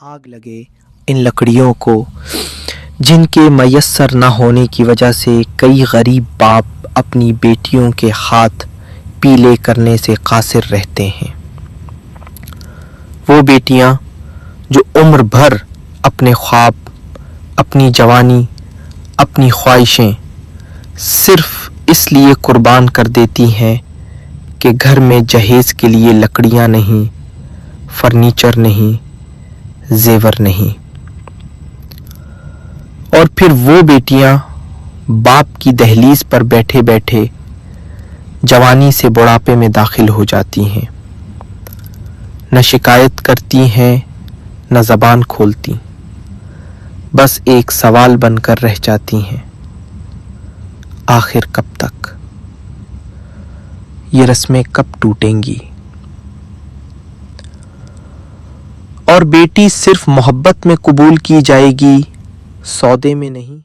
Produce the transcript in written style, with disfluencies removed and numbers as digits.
आग लगे इन लकड़ियों को जिनके मयस्सर न होने की वजह से कई गरीब बाप अपनी बेटियों के हाथ पीले करने से कासिर रहते हैं। वो बेटियां जो उम्र भर अपने ख्वाब, अपनी जवानी, अपनी ख्वाहिशें सिर्फ इसलिए कुर्बान कर देती हैं कि घर में जहेज़ के लिए लकड़ियां नहीं, फर्नीचर नहीं, जेवर नहीं। और फिर वो बेटियां बाप की दहलीज पर बैठे बैठे जवानी से बुढ़ापे में दाखिल हो जाती हैं, न शिकायत करती हैं न ज़बान खोलती, बस एक सवाल बनकर रह जाती हैं, आखिर कब तक? ये रस्में कब टूटेंगी? और बेटी सिर्फ मोहब्बत में कबूल की जाएगी, सौदे में नहीं।